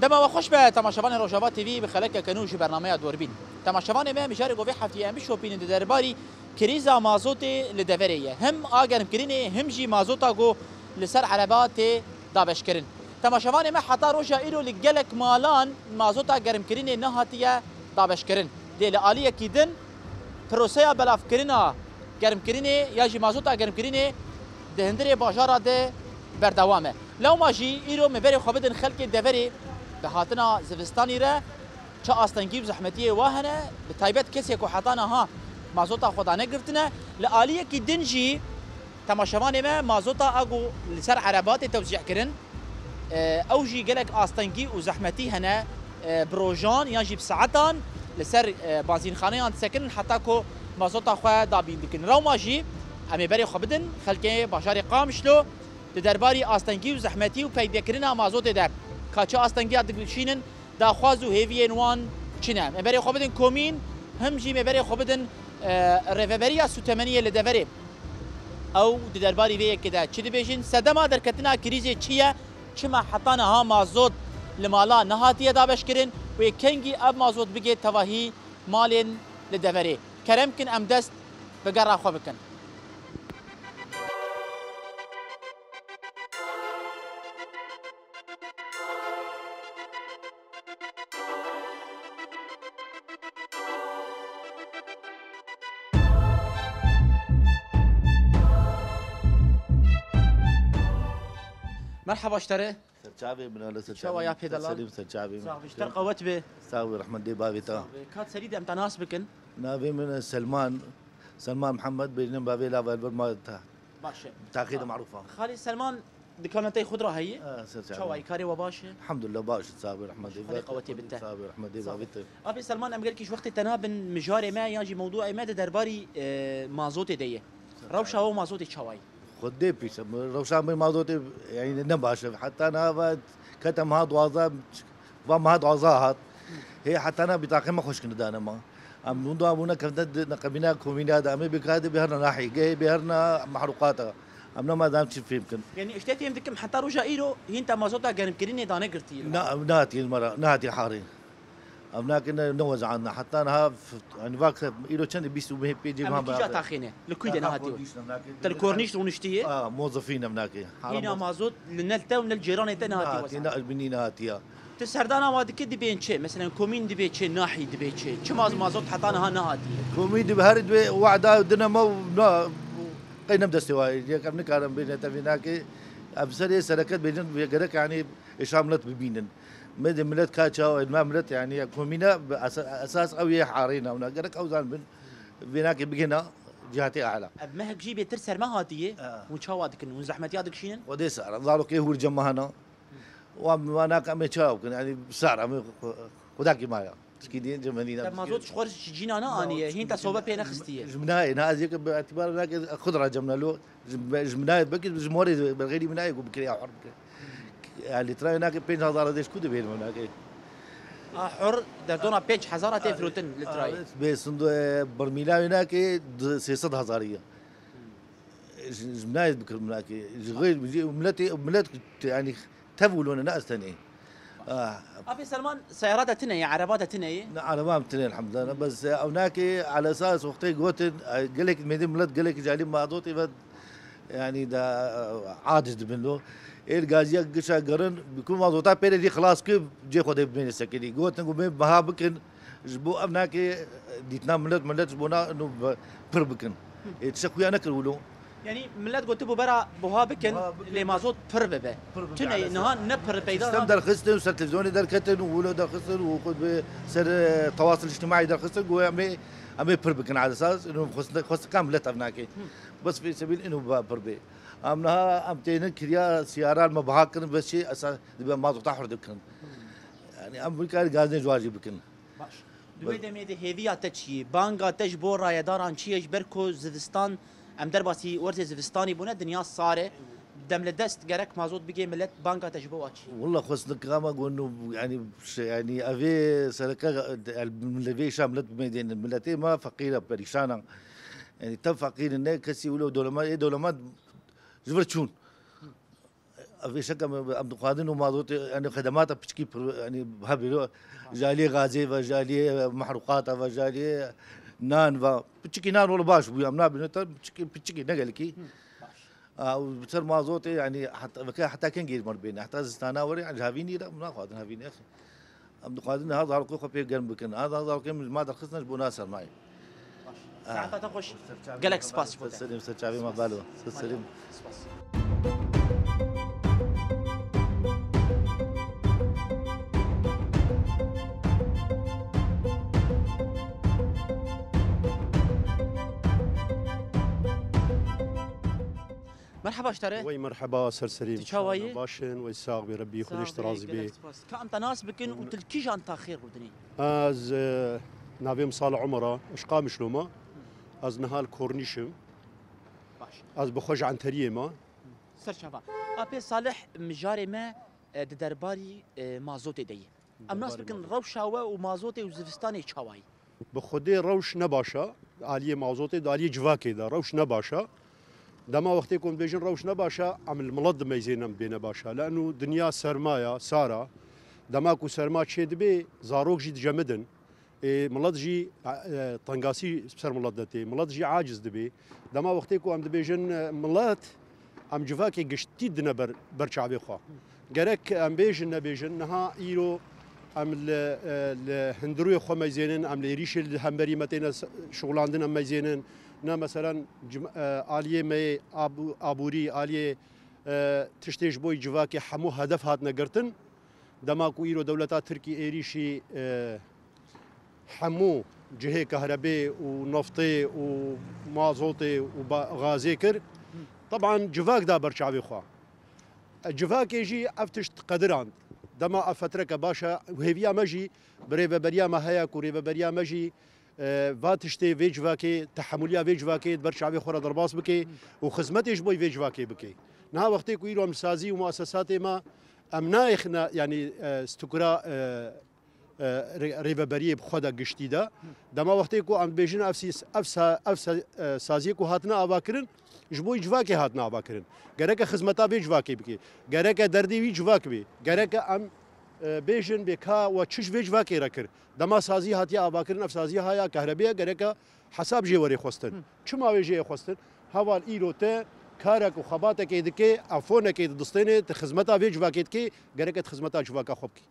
دما وخوش به تماشاوان روجاوا تیوی به خلک کنوش برنامه دوربین تماشاوان ما مجاری گوی هفته ام شوپین درباری کریزا مازوت لدوریه هم آگرم کرینه هم جی مازوتا گو لسر عربات دابش کرن تماشاوان ما حتی روجا ایرو لگلک مالان مازوتا گرم کرینه نهاتیه دابش کرن دل عالیه کیدن پروسه بلاف کرنا گرم کرینه یا جی مازوتا گرم کرینه دهندری بازار ده بردوامه لو ماجی ایرو مبری خوابدن خلک دوری به هاتنا زوستانی را چه آستانگی و زحمتیه واهنه به تایبت کسی که حتانا ها مازوتا خدا نگرفتنه لعالیه کی دنجی تماشاوان ما مازوتا اگو لسر عربات توزیع کرن او جی گلک آستانگی و زحمتی هنه بروجان یا جی بساعتان لسر بنزین خانه آن سکن حتی که مازوتا خواه دابین دکن رو ماجی امی بری خوابدن خلک باشار قامشلو درباری آستانگی و زحمتی و پیدا کردن مازوت ده کاچه آستانگی دگلشینن دا خوازو هیوین وان چنه مبری خوابدن کومین هم جی مبری خوابدن رفبریا سوتمنیه لدوری او درباری وی کده چی بیشین صدما در کتنا کریزه چیه چما حتانا ها مازوت لمالا نهاتیه دابش کرن و کنگی اب مازوت بگه تواهی مالین لدوری کرم کن ام دست بگرا خواب کن مرحبا اشتري سرچابي من ولا سرچابي شو يا بيدلال سليم سرچابي صافي اشتر قوت به ساوي رحمة دي بابي تا كات سريد ام تناسبكن نافي من سلمان محمد بين بابي لا ما باشه تاخير معروفة خالي سلمان دكانتي خضره هي سرچابي شو كاري وباشه الحمد لله باش ساوي رحمة دي خالي قوتي بنته ساوي رحمة دي بابي تا ابي سلمان ام قالك وقت تنابن مجاري ما يجي موضوع ما درباري مازوت ديه روشه هو مازوت شواي خدي بيش روشان من موضوع يعني نباش حتى انا كتم هاد وظا وما هاد وظاهات هي حتى انا بطاقه ما خوش كنت انا ما ام منذ ابونا كنت نقبنا كومينا دامي بكاد بهرنا ناحي جاي بهرنا محروقاتها امنا ما دام تشوف يمكن يعني اشتيت يمكن حتى رجا ايرو انت مازوتا كان كريني دانا قرتي ناتي المره ناتي حارين امنا كنا نوز عنا حتى انا يعني واك ايرو كان بيسو بيجي ما بقى تاخينه لكويد نهاتي تلكورنيش ونشتيه موظفين هناك هنا مازوت لنلتا ونالجيران تنهاتي هنا البنين هاتيا تسردانا ما دك دي بين شيء مثلا كومين دي بين شيء ناحي دي بين شيء شو مازوت حتى انا نهاتي كومين دي بهرد وعدا دينامو قينم دستواي كم نكارم بين تفيناكي ابسري سركت بين بيقرك يعني شاملت ببينن مد ملت كاتشا ما ملت يعني كومينا اساس قوي حارينا ونقرك اوزان بيناكي بقينا جهتي اعلى ما هيك جيبي ترسر ما هاتيه وشاوادك ونزحمتي هذاك شيء ودي سعر ضالو كي هو الجمع هنا وانا كم تشاو يعني سعر خداكي مايا سكيدين جمالين ما زودش خورش جينا انا اني هي انت صوبه بين اخستيه جمناي هذيك باعتبار هناك خضره جمنا له جمناي بكي جمهوري بالغيري مناي وبكري حر يعني ترى هناك 5000 ديش كود بين هناك حر دردونا بيج حزاره تفروتن لتراي بس برميلا هناك 6000 جمناي بكر هناك غير بيجي ملت يعني تفولون ناس ثاني ابي سلمان سيارات تنهي عربات تنهي عربات تنهي الحمد لله بس هناك على اساس وقتي قلت قال لك مدين ملت قال لك جالي ما دوتي يعني ده عاجز منه الغازيه قشا قرن بيكون موضوعها بيري خلاص كيف جي خد بين السكري قلت نقول بها بكن جبو هناك ديتنا ملت جبونا انه بربكن تشكوي انا كرولو يعني ملت قلت بو برا بوها بكن اللي مازوت برببه تنهي نها نبر بيدا استمدر خستن وصار تلفزيوني در كتن وولو در خستن وخد بسر التواصل الاجتماعي در خستن قوي عمي بربكن على اساس انه خست كاملت هناك بس في سبيل انه بربي امنها امتين كريا سيارات ما بهاكن بس شيء اساس ما تطحر دكن يعني امريكا غازن جواجي بكن باش دويد ميدي هيفيا تشي بانغا تجبور رايداران تشيش بركو زفستان ام درباسي ورزي زفستاني بونا دنيا صاره دم لدست جرك مازوت بيجي ملت بانكا تجبو اتشي والله خصنا كما قلنا يعني افي سركه الفي شاملت بمدينه الملتين ما فقيره بريشانا يعني تم فقير الناس كسي ولو دولمات جبرتشون في شك ام قادن ومازوت يعني خدمات بتشكي يعني بهبلو جالي غازي وجالي محروقات وجالي نان بتشكي نان ولا باش بو امنا بنت بتشكي نقلكي وبتصير مازوت يعني حتى كان جيد مر بينا حتى استناوري يعني هافيني لا ما قادن هافيني اخي ام قادن هذا القو خبي جنبك هذا القيم ما درخصنا بناصر معي ساعتها تخش قالك سباس سلام سلام ما بالو سلام مرحبا اشتري وي مرحبا سرسريم تشاوي باشن ويساق بربي خدش ترازي بي كأنت ناس بكن وتلكيج انت خير بودني از نافيم صالح عمره اشقا مشلومه از نهال كورنيشم باش از بخرج عن تريمه سر شفا ابي صالح مجاري ما درباري مازوتي دي ام ناس بكن روشاوه ومازوتي وزفستاني تشاوي بخدي روش نباشا علي مازوتي دالي جواكي دا روش نباشا دما وقت يكون بيجن روش نباشا عمل ملض ميزينم بين باشا لانه دنيا سرمايا سارة دماكو سرما تشيد بي زاروك جي جمدن ملض جي طنقاسي بسر ملضتي ملض جي عاجز دبي دما وقت يكون ام دبيجن ملات ام جواكي قشتي دنا برشعبي خوا قرك ام بيجن نها ايرو ام الهندروي خو ميزينن ام ليريش الهمبري متينا شغلاندن ميزينن نا مثلا آلیه می آبوری آلیه تشتیش بوی جواکی حمو هدف هات نگرتن دماغو ایرو دولتا ترکی ایریشی حمو جهه كهرباء ونفطي ومازوطي وغازي كر طبعا جواك دا برشعبي خوا جواك يجي افتش قدران دما فترك باشا وهيفيا مجي بريفا بريا ما هيا وريفا بريا مجي فاتشتي فيجواكي تحمليا فيجواكي برشعبي خورا درباس بكي وخدمتيش بوي فيجواكي بكي نها وقتي كويرو مسازي ومؤسساتي ما امنايخنا يعني استكرا ريفابريه بخدا قشتي دا دما وقتي كو ام بيجن افسا سازي كو هاتنا اباكرن جبوي جواكي هاتنا اباكرن غرك خدمتا فيجواكي بكي غرك دردي فيجواك بي غرك ام بيجن بكا وتشش فيجواكي ركر دما سازي هاتي اباكرن افسازي هيا كهربيه غرك حساب جيوري خوستن چما ويجي خوستن هوال ايروته كارك وخباتك يدكي افونك يدستيني تخدمتا فيجواكي كي غرك تخدمتا جواكا خوبكي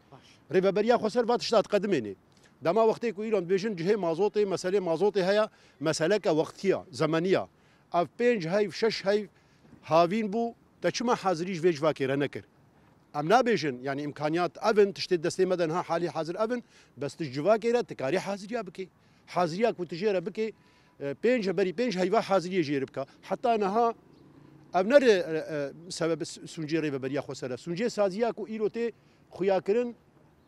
ريفابريا خسر فات شتات قدميني دما وقتي كو ايران بيجن جهه مازوتي مساله مازوتي هيا مساله وقتيه زمنيه اف بينج هاي شش هاي هافين بو تشما حاضريش فيجواكي رنكر ام نابيجن يعني امكانيات افن تشتي دستي مدن ها حالي حاضر افن بس تجواكي را تكاري حاضريا بكي حاضريا كنت جيره بكي بينج بري بينج هيوا حاضريه جيربكا حتى انها ابنر سبب سونجي ريفابريا خسر سونجي سازيا كو ايروتي خوياكرن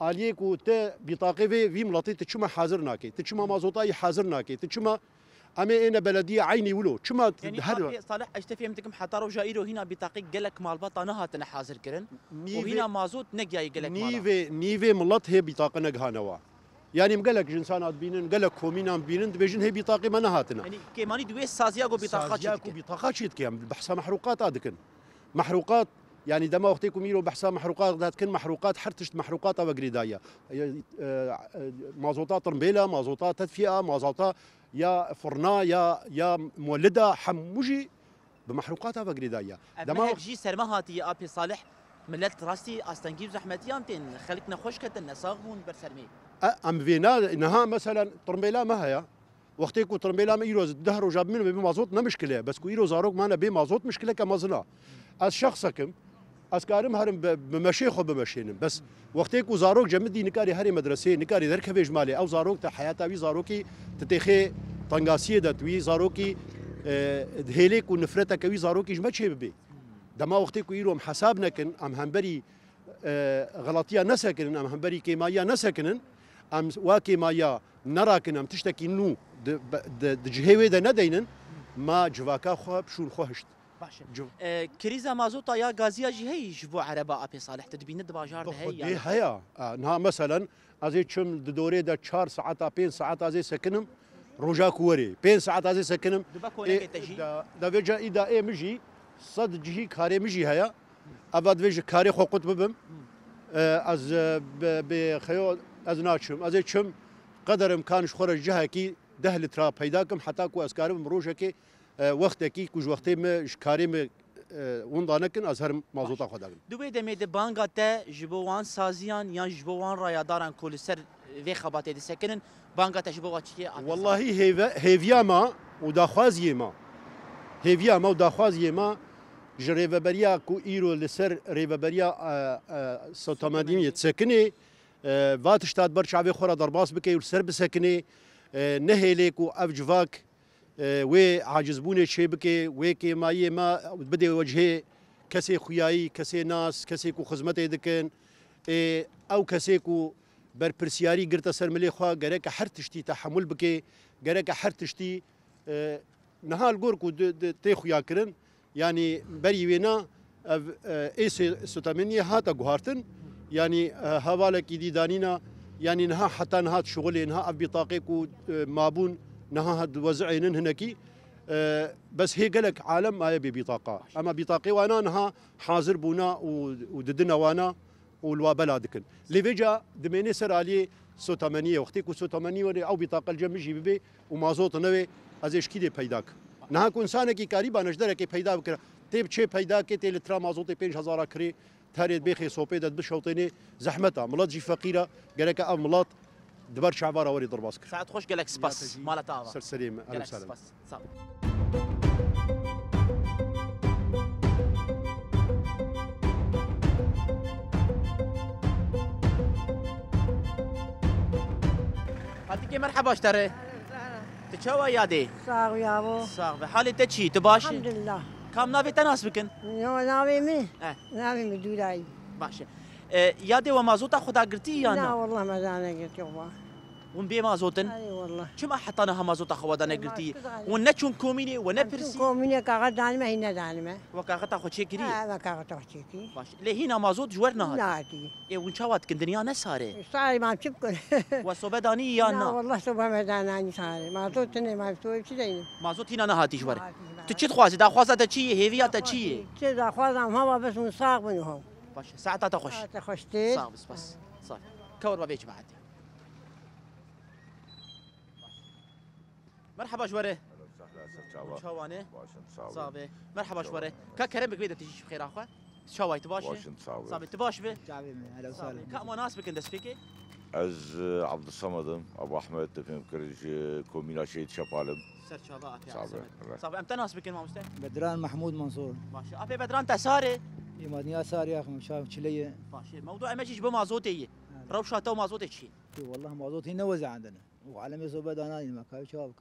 عليك وت بطاقه في ملطي تشما حاضر ناكي تشما مازوطاي حاضر ناكي تشما امي انا بلديه عيني ولو تشما يعني صالح اشتفي متكم حتى رجا ايرو هنا بطاقه قالك مال بطانها تن حاضر كرن وهنا مازوت نجاي قالك نيفي ملط هي بطاقه نغانوا يعني مقلك جنسانات بينن قالك كومينان بينن بيجن هي بطاقه ما نهاتنا يعني كيماني دوي سازياغو بطاقات شتكي بحث محروقات هذيك محروقات يعني دما وقتكم يلو بحساب محروقات ذات كن محروقات حرتشت محروقات او قريدايه مازوطات طرمبيله مازوطات تدفئه مازوطات يا فرنا يا مولده حموجي بمحروقات او قريدايه دما جي سرمهاتي يا ابي صالح ملت راستي استنجيب زحمتيان تن خلقنا خوشكه نساغون برسرمي ام فينا انها مثلا طرمبيله ما هي وقتكم طرمبيله ما يروز الدهر وجاب منه بمازوط ما مشكله بس كو يروز زاروك معنا بمازوط مشكله كمازنا از شخصكم اسكارم هرم بمشيخو بمشينم بس وقتك وزاروك جمدي نكاري هري مدرسه نكاري درك فيج مالي او زاروك تا حياتاوي زاروكي تتخي طنقاسيه دتوي زاروكي دهيليك ونفرتك وي زاروكي جما تشيبي دما وقتك يروم حسابنا كن ام همبري غلطيه نسكن ام همبري كيمايا نسكن ام واكي مايا نراكن ام تشتكي نو دجهوي ده ندينن ما جواكا خو بشون خوهشت باشا كريزا مازوطا يا غازيا جي هي جبو عربا ابي صالح تدبين دباجار هي هيا نها مثلا ازي تشم دوري دا 4 ساعات 5 ساعات ازي سكنم روجا كوري 5 ساعات ازي سكنم دبا كونك تجي دا فيجا اذا اي مجي صد جهي كاري مجي هيا ابد ویج کاری خو قط ببم از بخيو از ناچم از چم قدر امکانش خورج جهه کی 10 لتر پیدا کم حتی کو اسکارم روشه کی وقت کی کوج وقتی م کاری م وندانکن از هر مازوت خدا دوی دمه د بانګا ته جبوان سازیان یا جبوان رایاداران کول سر وی خبات دي سکنن بانګا ته جبوا چی والله هيفياما وداخوازيما هيفياما وداخوازيما جريفبريا كو ايرو لسر ريفبريا سوتاماديم تسكني فاتشتاد برشعبي خورا درباس بكي ولسر بسكني نهيليكو افجفاك وي عاجزبوني شي بكي ويكي ماي ما بدي وجهي كسي خياي كسي ناس كسي كو خدمتي دكن او كسي كو برپرسیاری گرتا سر ملی خوا گرک هر تشتی تحمل بکی گرک هر تشتی نهال گور کو تی خویا کرن یعنی بری وینا ایس ستامنی هاتا گوهارتن یعنی حواله کی دی دانینا یعنی نها حتی نها شغل نها بطاقه کو مابون نها وزعين هناكي بس هي قالك عالم ما يبي بطاقه اما بطاقه وانا نها حاضر بونا وددنا وانا والوابلا دكن ليفيجا دميني سر علي سوتامانيه وقتي كو سوتامانيه ولي او بطاقه الجم جي بي ومازوت نوي ازش كيدي پیداك نها كو انسان کی قریبا نجدر کی پیدا بکر تيب چه پیدا کی تل ترا مازوت 5000 كري تاريد بيخي صوبي دد بشوطيني زحمتها ملات جي فقيره قالك ام ملات دبر شعباره وري ضرباسك ساعات خوش قالك سباس مالتا سر سليم اهلا وسهلا هاتيكي مرحبا اشتري تشوا يادي صاغ يابو صاغ حالي تشي تباشي الحمد لله كم نافي تناس بكن ناوي مي ناوي مدولاي باشا يادي ومازوتا خدا قرتي يا لا والله ما زانا قلت يابا ونبي مازوتن اي والله شما حطيناها مازوتا خدا قرتي ونتشون كوميني ونبرسي كوميني كاغا دانما هنا دانما وكاغتا خو شيكري ما كاغا تشيكي باش ليه هنا مازوت جورنا لا تي اي وانشاوات كن دنيا نساري صار ما تشكر وصوبداني يا لا نا والله صبح ما داناني صار ما توتني ما توي شي مازوت هنا نهاتي جوري تشي تخوازي دا خوازا تشي هيفيا تشي كذا خوازم هوا بس نصاغ منهم باش ساعتها تخش تخشتي صعب بس صافي كور بابيك بعد مرحبا جواري شوانه صافي مرحبا جواري كرم بك بيدك تجي بخير اخويا شواي تباشي صافي تباش به اهلا وسهلا كم ناس بك اندس فيكي از عبد الصمد ابو احمد تفهم كرج كومينا شيد شبالم سر شباب صافي امتى ناس بك المستر بدران محمود منصور ماشي ابي بدران تساري يمادني اسار يا اخي مشاف شليه ماشي موضوع ما يجيش بمازوتي روشه تو مازوتي شيء والله مازوت هنا وزع عندنا وعلى ما صوب انا ما كاي شباب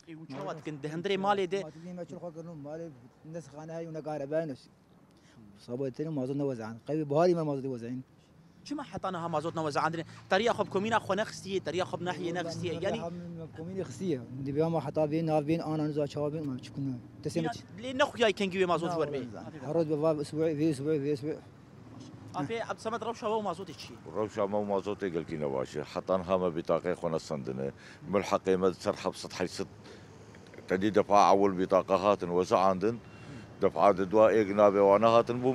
اي وشوات كنت هندري مالي دي ما تشرخ قرنون مالي الناس خانه هاي ونقاره بانس صوبتني مازوت وزع قوي بهاري ما مازوت وزعين شما حطيناها مازوت نوزع عندنا طريقه خب كومينا خو نخستيه طريقه خب ناحيه نخستيه يعني كومينا خستيه دي بيوم حطا بين نار بين انا نزا شباب ما تشكون تسمت ليه نخو جاي كنجي مازوت وربي هرد بباب اسبوع في اسبوع في اسبوع ابي عبد الصمد روشه هو مازوت شيء روشه ما مازوت قال كينا باشا حطناها ما بطاقه خونا صندنا ملحق ما سرحب سطح ست تدي دفع اول بطاقات وزع عندن دفع دواء اجنبي وانا هاتن بو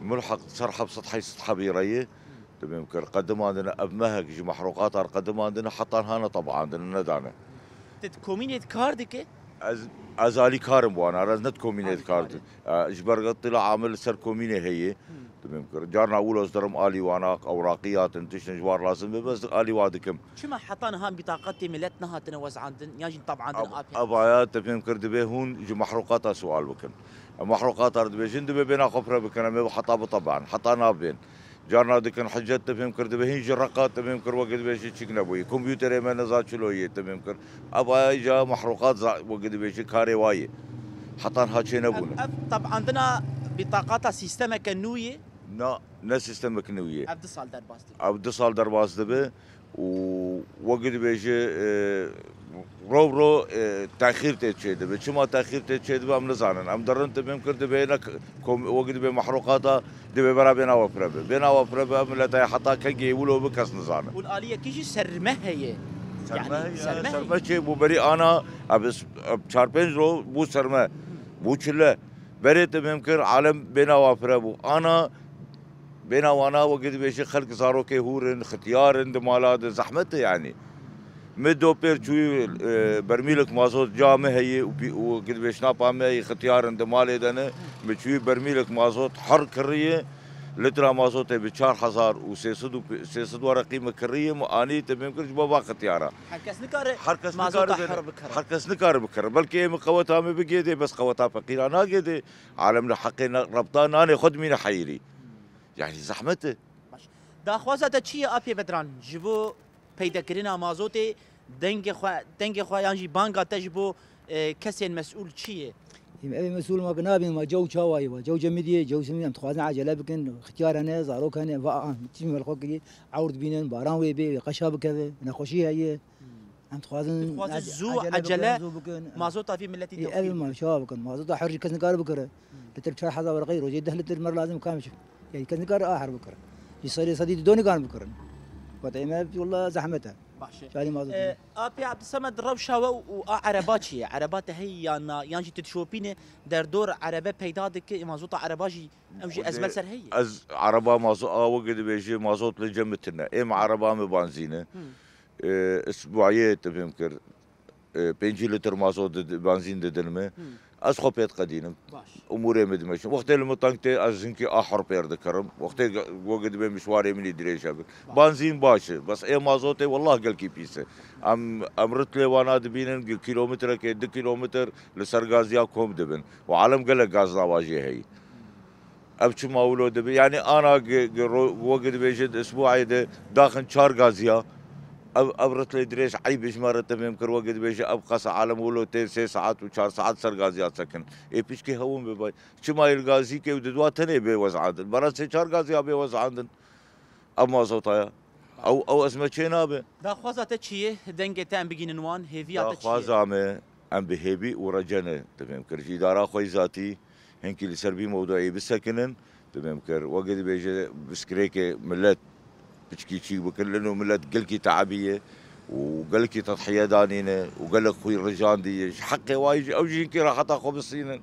ملحق سرحب سطح بيريه تمام قدم عندنا ابمهك جي محروقات قدم عندنا حطناها طبعا عندنا ندانه كومينيت كاردك ازالي كارم وانا رزنت كومينيت كارد جبر طلع عامل سر كوميني هي تمام جارنا اول درم الي وانا اوراقيات انتش جوار لازم بس الي وادكم شما حطينا هم بطاقتي ملتنا هاتنا عندن ياجي طبعا عندنا ابايات تفهم كرد به هون جو محروقات سؤال بكن محروقات ارد بجند بينا خفره بكن ما حطاب طبعا حطينا بين جارنا دكن حجت تفهم كرد به جرقات تفهم كر وقت بيش تشكنا بوي كمبيوتر ما نزات شلويه تفهم كر ابا جا محروقات وقت بيش كاري واي حطان هاتشينا بونا طبعا عندنا بطاقات سيستم كنويه نا سيستم كنويه عبد الصال درباس دبه ووقت بيش رو تاخير تشيد به شما تاخير تشيد به ام نزانن ام درنت بهم كرد بينك وقت به محروقاتها دبه برا بينا وفربه ام لا حتى كجي ولو بكس نزانه والاليه كيجي سرمه هي يعني سرمه شيء بو بري انا ابس 4-5 رو بو سرمه بو چله بريت بمكر عالم بينا وافربو انا بينا وانا وقت بيشي خلق زاروكي هورن ختيارن دمالات زحمته يعني مدو بير شوي برميلك مازوت جامه هي وقد بيشنا بامه ختيارن دمالي دنا بشوي برميلك مازوت حر كريه لترا مازوت ب 4000 و600 ورقي مكريه ماني تبمكر بابا ختياره حركس نكار حركس مازوت نكار حر بكره حركس نكار بكره بلكي مقوتها ما بقيدي بس قوتها فقيره انا قيدي عالمنا حقنا ربطان انا خد مين حيري يعني زحمته دا خوازه دا چیه آپی بدران جبو پیدا کردن مازوت دنگ خو یانجی بانگا تجبو کسی مسئول چیه ابي مسؤول ما قنابي ما جو شواي جو جمدي جو سمين تخوازن عجله بكن اختيار انا زاروك انا فا تيم الخوك عورد بينن باران ويبي قشاب كذا نخوشي هي عم تخوازن زو عجله مازوت في ملتي توفيق ابي ما شاب كان مازوت حر كذا نقار بكره لتر حدا ورغير وجي دهلت المر لازم كامل يعني كذا نقار اخر بكره يصير صديق دوني كان بكره وطعمه والله زحمتها شالي مازوت ابي عبد الصمد روشه وعرباتشي عربات هي يانجي تشوبينه در دور عربه پیدا دك مازوت عرباجي امجي ازمه سر هي از عربه مازوت وقت بيجي مازوت لجمتنا ام عربه بنزينه اسبوعيه تفهمكر 5 لتر مازوت بنزين ددلمه از خوبيت قديم اموري مدمش وقت المطنكتي از انكي احر بير ذكرم وقت وقت بمشواري من دريشه بنزين باشه بس اي مازوتي والله قال كي بيسه امرت لي وانا دبين كيلومتر كي 2 كيلومتر لسرغازيا كوم دبن وعالم قال غاز واجي هي ابشو ما ولود يعني انا وقت بيجد اسبوعي داخل 4 غازيا ابرت لي دريش عيب جماره تمام كر وقت بيجي ابقى عالم ولو 3 ساعات و4 ساعات سر غازيات سكن اي بيشكي هون بباي شما الغازي كي ودوا تني بوزعاد برات 4 غازي ابي وزعاد اما صوتايا او اسمه شينابه دا خوازه تشيه دنگ تام بگين نوان هيفيات تشيه خوازامه ام بهيبي ورجنه تمام كر جي دارا خوي ذاتي هنكي لسربي موضوعي بسكنن تمام كر وقت بيجي بسكريكه ملت بشكي شي بكل انه ملت قلكي تعبيه وقلكي تضحيه دانينه وقال لك خوي الرجال دي حقي وايد او جينكي راح تاخذ بالصين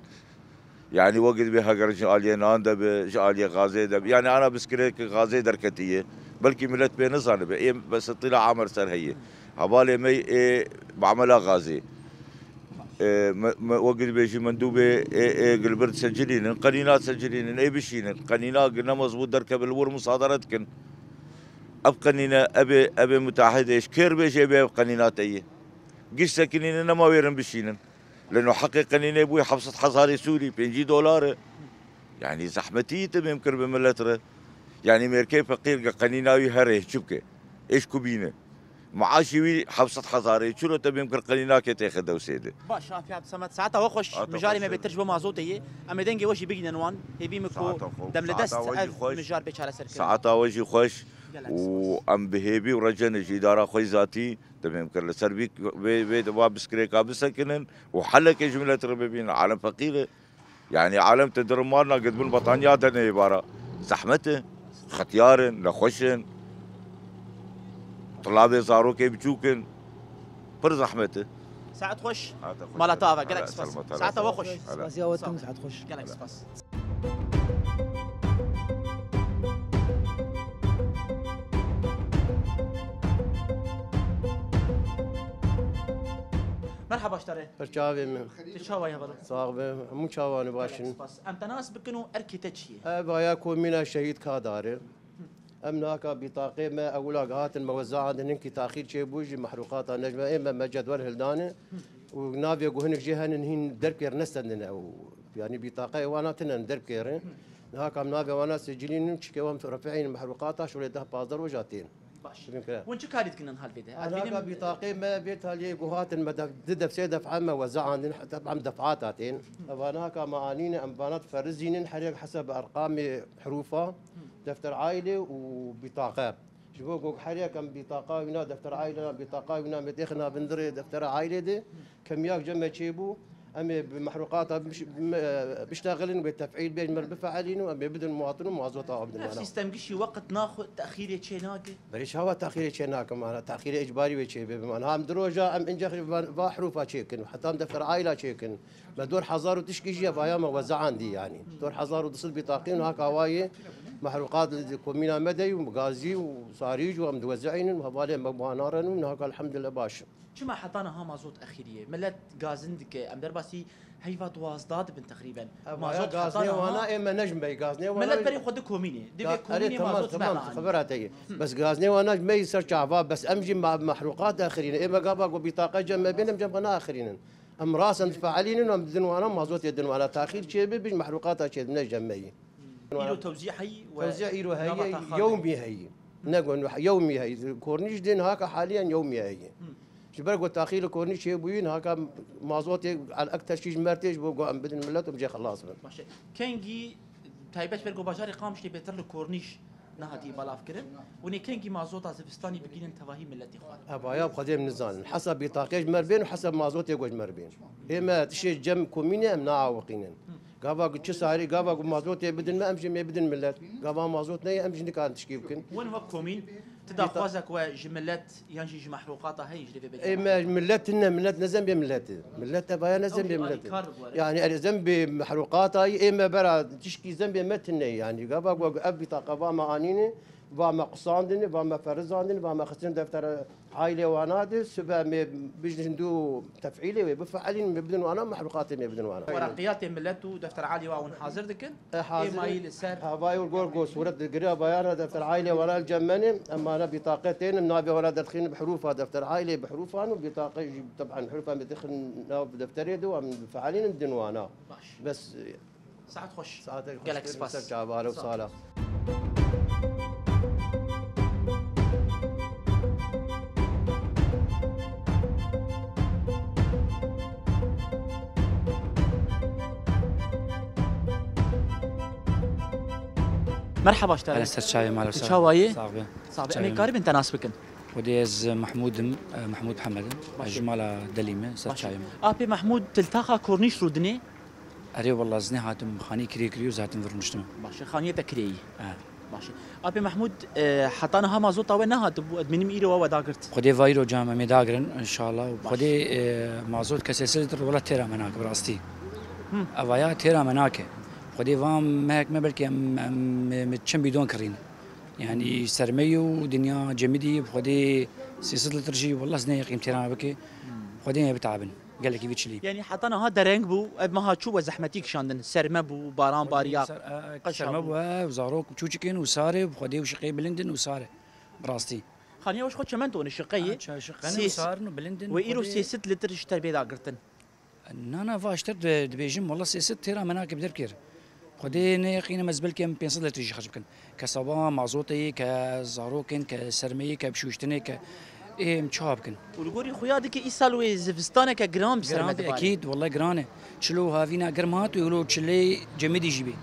يعني وقت بها قرجاليه ناندا بجاليه غازي دب يعني انا بسكريك غازي دركتيه بلكي ملت بين صانبه بس طلع عمر سر هي عبالي مي بعملها غازي وقت بيجي مندوبه قلبرت سجلين قنينات سجلين اي بشين قنينات قلنا مضبوط دركب الور مصادرتكن ابقنينا ابي متعهده ايش كير بيجي ابي قنينات اي قش سكنين ما ويرن بشين لانه حقي قنينه ابوي حبسه حصاري سوري بيجي دولار يعني زحمتي تم يمكن بملتره يعني ميركي فقير قنيناوي هري شبكه ايش كوبينه معاشي حبسه حصاري شنو تبي يمكن قنيناك تاخذ وسيده باش في عبد الصمد ساعتها وخش مجاري ما بترجمه مازوتيه اما دنجي وجه بيجي نوان هي مكو دم لدست مجار بيش على سركه ساعتها وجه خوش وام بهيبي ورجن جدارة خوي ذاتي تمام كل سربيك بيت باب سكريكا بسكنن وحلك جملة ربيبين عالم فقير يعني عالم تدرمارنا قد من بطانيا دنا عبارة زحمته ختيارن لخوشن طلابي صاروا كيف بتشوكن بر زحمته ساعة خوش مالطافا قالك سباس ساعتها وخش سباس يا وتم ساعة خوش قالك سباس مرحبا اشتري برشاوي من تشاوا يا بلو صاغبه مو شاواني باشن ام تناس بكنو اركي تشي ابا يكون من الشهيد كادار امناك بطاقه ما اولا قهات الموزعه عندن تاخير شي بوجي محروقات النجمه اما ما جدول هلدانه ونافيا هناك جهه هن دركير نستندنا او يعني بطاقه وانا تنن دركير هاك نافيا وانا سجلين تشكيوهم رافعين محروقات شو ده بازر وجاتين وين شو كانت كنا نهال بيده؟ أنا بطاقة ما بيتها لي جهات المدى دفع دفع ما وزعان طبعا دفعاتين أباناك معانين أمبانات فرزين حريق حسب أرقام حروفها دفتر عائلة وبطاقة شوفوا حريق كم بطاقة هنا دفتر عائلة بطاقة هنا مدخنا بندري دفتر عائلة دي كم ياك جمع شيبو أمي بمحروقاتها بيشتغلن بالتفعيل بين بفعلين وأمي بدن المواطنين مواظبطها بدن نفس سيستم قشي وقت ناخذ تاخير شي ناقه بريش هوا تأخير شيء ناكم أنا تأخير إجباري وشيء بمعنى هم دروجة أم إنجح بحروفها شيكن وحتى هم دفتر عائلة شيكن بدور حزار وتشكي جيا بايام وزعان دي يعني دور حزار ودصل بطاقين وهاك هواية محروقات كومينا مدي ومغازي وصاريج وهم دوزعين وهبالي مبوانارن وهاك الحمد لله باش شما حطانا ها مازوت اخيريه ملت غازندك ام درباسي هيفا توازداد بن تقريبا مازوت غازني وانا اما نجم بي غازني وانا ملت بري خد كوميني دي كوميني مازوت تمام خبرات هي بس غازني وانا ما يصير شعباب بس امجي مع محروقات اخرين اما قابا وبطاقه جنب بينهم جنبنا اخرين ام راسا فعالين وام بدن وانا مازوت يدن وانا تاخير شيء بيج محروقات شيء من جنبي يرو توزيع هي توزيع يرو هي يومي هي نقول يومي هي كورنيش دين هاك حاليا يومي هي شبرق والتاخير كورنيش يبوين هاكا مازوت على اكثر شيء مرتج بوقو ام بدن ملت وبجي خلاص ماشي كانجي تايبش برجو باشاري قامش لي بيتر الكورنيش نهدي بلاف كرن وني كانجي مازوت زفستاني بقين تواهي ملتي خوار ابايا بقديم نزان حسب بطاقيج مربين وحسب مازوت يقوج مربين اما تشي جم كوميني ام ناعوقين قابا قلت ساري قابا مازوت بدن ما امشي ما بدن ملت قابا مازوت ني امشي كان تشكي يمكن وين هو كومين تدا خوازك وجملات ينجي محروقاتها هي يجري بيجي اما ملتنا ملت نزم ملت ابايا نزم ملت يعني ذنب محروقاتها اما برا تشكي ذنب متن يعني قابا ابي طاقه ما انيني وما قصاندني وما فرزاندني وما خسرن دفتر عائله وانادي سبا بيجندو تفعيلي بفعلين بدون وانا محروقاتي بدون وانا ورقيات ملتو دفتر عالي واون حاضر دكن ايمايل السر هاي والجورجو صوره القريه بيانا دفتر عائله وانا الجماني اما انا بطاقتين النابي ولا دخلين بحروفها دفتر عائله بحروفها وبطاقه طبعا حروفها بدخل دفتر يدو فعالين بدون وانا بس ساعات خوش ساعات جالكس باس جاباله وصاله مرحبا اشتري انا استاذ شاي مال شاوايه صعبه صعبه انا قارب انت ناس بكن وديز محمود محمد جمال دليمه استاذ شاي ابي محمود تلتقى كورنيش رودني اري والله زني هاتم خاني كري وزاتم فرنشتم ماشي خانيه بكري ماشي ابي محمود حطانا ما زوطه وين هات ادمني ميرو وداغرت خدي فايرو جامع ميداغرن ان شاء الله وخدي مازوت كسلسله ولا تيرا مناك براستي افايا تيرا مناك خدي فام ماك ما بلكي متشم بدون كرين يعني سرمي ودنيا جمدي خدي سلسله ترجي والله زني قيمتي تيرا بكي خدي بتعبن قال لك يفيتش لي يعني حطانا هذا رنج بو ما هاتشو زحمتيك شاندن سرمه بو باران بارياق سرمه بو وزاروك تشوشكين وساري وخدي وشقي بلندن وساري براستي خانيه واش خد شمنتو الشقيه شقاني وسارن بلندن ويرو سي 6 لتر اشتر بيدا قرتن انا فاشتر دبيجم والله سي 6 تيرا مناكب دركير خدي نيقينا مزبل كم 500 لتر يجي خرجبكن كصبا مازوتي كزاروكن كسرمي كبشوشتني ك ايه مشابكن والغوري خويا ديك ايسالوي زفستانه كجرام بسرمه اكيد والله جرانه تشلو هافينا جرمات ويقولوا تشلي جمدي جيبي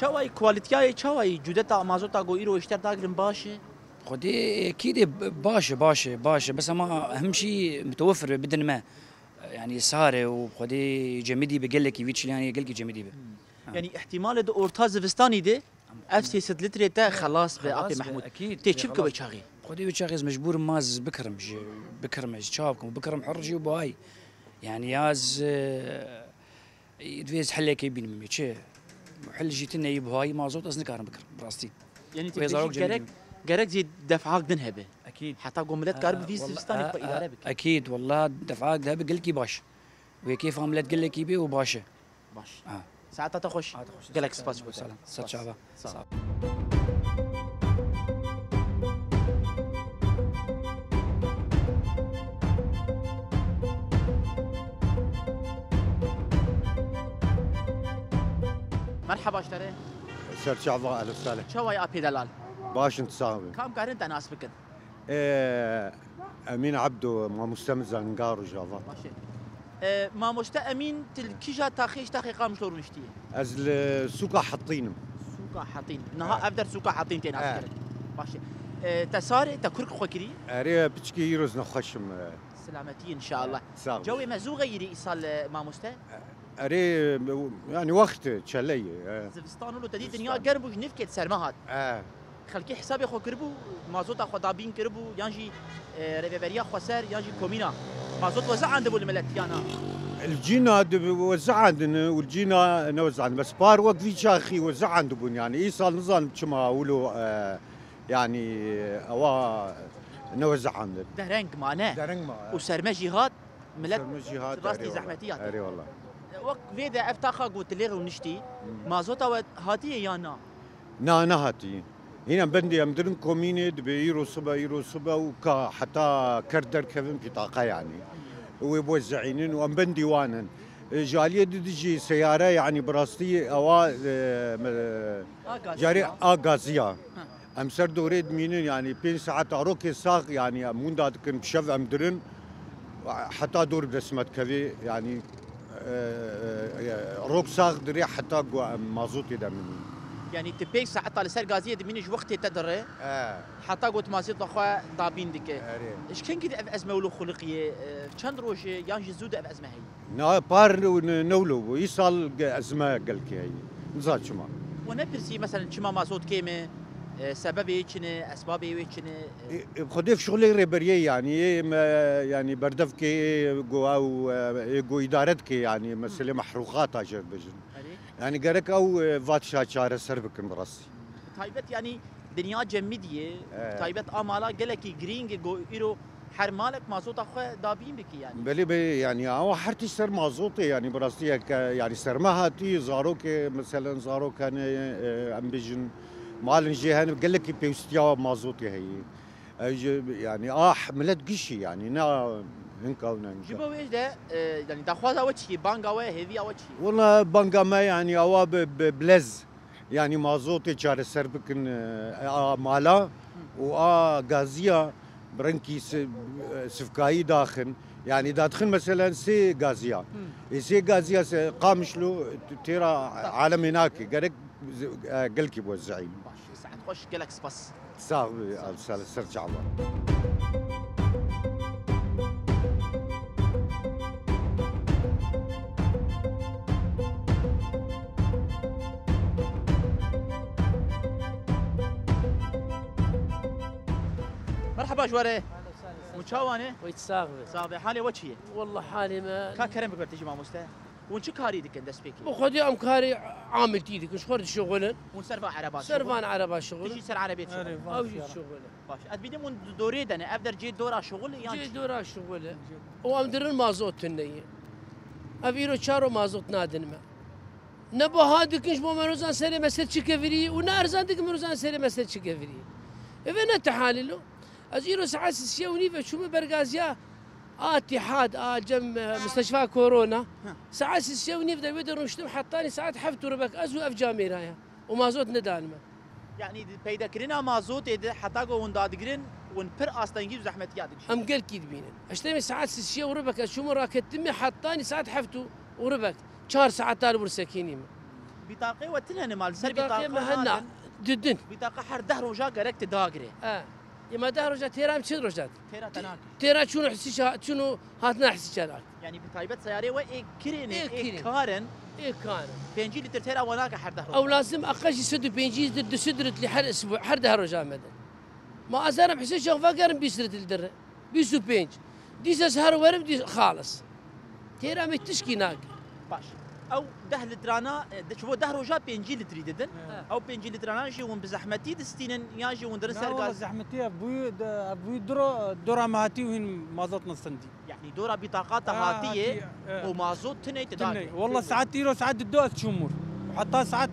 شواي كواليتياي شواي جودتا مازوتا جو ايرو اشتر داغرن باشه خدي اكيد باشه بس ما اهم شيء متوفر بدن ما يعني ساره وخدي جمدي بقول لك يفيتش يعني قال لك جمدي يعني احتمال دو اورتاز فستاني دي اف سي 6 لتر تا خلاص بابي محمود اكيد تشبك بتشاغي خدي بتشاغي مجبور ماز بكرم شابكم بكرم حرجي وباي يعني ياز يدفيز حلك يبين مي تشي حل جيتنا يبهاي مازوت اصلا كارم بكرم براستي يعني تبي جرك زي دفعك دنهبه اكيد حتى قوملت كارب في فستاني اداره بك اكيد والله دفعك ذهب قال لك باش وكيف عملت قال لك يبي وباشا باش ساعتها تخش قالك سباس سلام سلام شعبه مرحبا اشتري سر شعبه اهلا وسهلا شو يا ابي دلال باش انت صاحبي كم قارن انت ناس بكن امين عبده ما مستمز نقارو جافا ماشي ما مشتا امين تلكيجا تاخيش تاخي قام شلون نشتي از السوق حاطينهم سوق حاطين نها ابدر سوق حاطين تين ماشي تساري تكرك خوكري اري بتشكي يروز نخشم سلامتي ان شاء الله. تساوي جوي مزو غيري ايصال ماموستا اري يعني وقت تشلي زفستان ولو تدي دنيا قربو نفكت سرمهات خلكي حسابي خو كربو مازوت اخو دابين كربو يانجي ريفيريا خسر يانجي كومينا مازوت وزع عند ابو الملت يانا الجينا وزع عندنا والجينا نوزع عندنا بس بار وقت في شاخي وزع عندهم يعني ايصال نظام كما ولو يعني اوا نوزع عندنا دهرنج معنا درنگ ما وسرمجي هات ملت سرمجي هات راستي زحمتيات اري والله وقت فيدا افتخا قلت لي ونشتي مازوت هاتي يانا نا هاتي هنا بندي امدرن كوميني بيرو صبا وكا حتى كردر كيفن بطاقه يعني ويوزعين وبندي وانا جاليه تجي سياره يعني براستي اوا جاري غازيه امسر دوريد مينين يعني 5 ساعات اروكي ساق يعني موندا كن بشف امدرن حتى دور بسمت كذي يعني روك ساق دري حتى مازوتي ده مني يعني تبيك ساعات على سر غازيه دمينش وقت تدري حتى قلت مازيت اخو دابين ديك ايش كان كده ازمه ولو خلقيه كان روش يانجي زود ازمه هي نا بار نولو يصل ازمه قالك هي نزات شما ونبرسي مثلا شما مازوت كيمه سببي شنو اسبابي شنو خدي في شغلي ريبريه يعني بردفك جو ادارتك يعني مساله محروقات اجر بجن يعني قالك او فات شاشاره سربك براسي تايبت يعني دنيا جمديه تايبت امالا قالك جرينج جو ايرو حرمالك مازوت اخو دابين بك يعني بلي يعني او حرتي سر مازوتي يعني براسي يعني سرمهاتي زاروك مثلا زارو كان ام بيجن مال جهان قال لك بيستيا مازوتي هي يعني حملت قشي يعني نا هنكا جيبوا ايش ده يعني تاخذها وجهي بانغا هذي وجهي والله بانغا ما يعني او بلز يعني مازوتي شار سربك مالا غازيه برنكي سفكاي داخل يعني داخل مثلا سي غازيه سي غازيه قامشلو ترى عالم هناك قالك بوزعين ساعات خوش قالك سباس صاحبي سرجع الله مرحبا جواري متشاوانه ويتساغبه صافي حالي وجهي والله حالي ما كا كرم بك تجي مع مستاه ونشك كاري ديك اندس بيكي وخدي ام كاري عامل تيدك مش خرج شغل ونسرفا عربات سرفان عربات شغل تجي سر عربيت او جي شغل باش ادبيدي من دوريد انا ابدر جيت دورا شغل جي يعني دورا شغل وام درن مازوت النية افيرو شارو مازوت نادن ما نبو هادك مش مروزان سري مسد شكفري ونارزان ديك مروزان سري مسد شكفري اذا تحاللو ازيرو ساعات سيوني فشو برغازيا اتحاد جم مستشفى كورونا ساعات سيوني في دبيدر وشتم حطاني ساعات حفت وربك ازو اف جاميرايا ومازوت ندالمه يعني بيدا كرينا مازوت حتى جو وندادغرين ونبر اصلا يجيب زحمه يادك ام قال كيد بينن اشتمي ساعات سيا وربك شو مراكتمي حطاني ساعات حفتو وربك 4 ساعات تال ورسكيني بطاقه وتلهن مال سر بطاقه مهنا جدا بطاقه حر دهر وجا قالك تداغري يما ده رجعت تيرام شد رجعت تيرا تناك تيرا شنو حسي شنو هاتنا حسي شالك يعني بتايبت سياري واي كرين إيه كارن كان 5 لتر تيرا وناك حر دهر او لازم اقل شيء سد 5 ضد سدرت لي حر اسبوع حر دهر رجع مدن ما ازرم حسي شغفا قرن بيسرت الدره بيسو 5 ديس سهر ورم دي خالص تيرا متشكي ناق باش او ده لترانا شوفوا دهر وجا 5 لتر يدن او 5 لترانا شي ون بزحمتي دستين ياجي وندر سرقاز زحمتي ابوي دورا مهاتي وين مازوت نصندي يعني دورا بطاقات هاتيه ومازوت تني تداك والله ساعات تيرو ساعات الدوس شمور وحتى ساعات